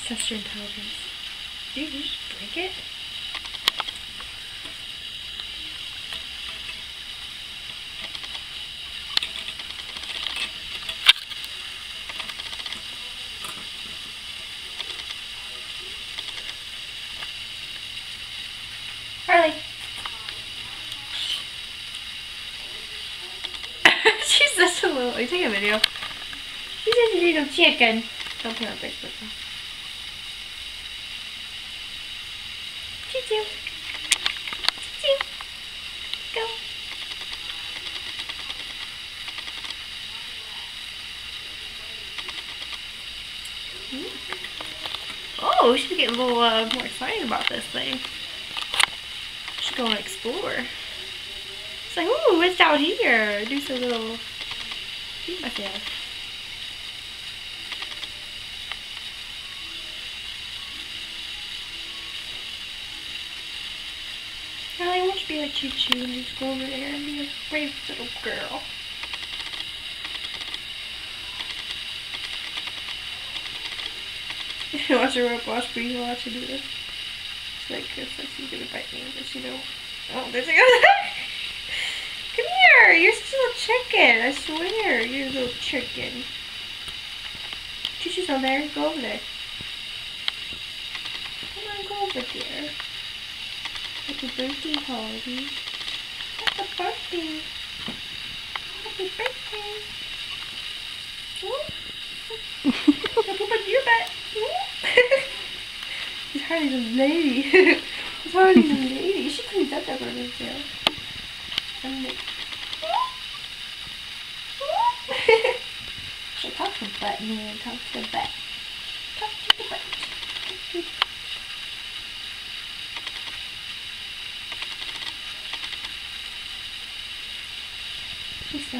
Test your intelligence. Dude, you just drink it? Harley. She's such a little. Are you taking a video? She's such a little chicken. Don't put it on Facebook though. Choo-choo. Choo-choo. Go. Oh, we should get a little more excited about this thing. We should go and explore. It's like, ooh, what's down here? Do some little feed myself. Harley, why don't you be like Choo-Choo and just go over there and be a brave little girl? Watch her watch me watch her do this. It's like she's gonna bite me, but she don't. Oh, there she goes. Come here, you're still a chicken, I swear, you're a little chicken. Choo-Choo's on there, go over there. Come on, go over there. Happy birthday, Harley. Happy birthday. Happy birthday. Don't poop on your butt. Harley's a lady. Harley's a lady. She cleans up that burger tail. I'm like, so talk to the butt, man. Talk to the butt. Talk to the butt. She's so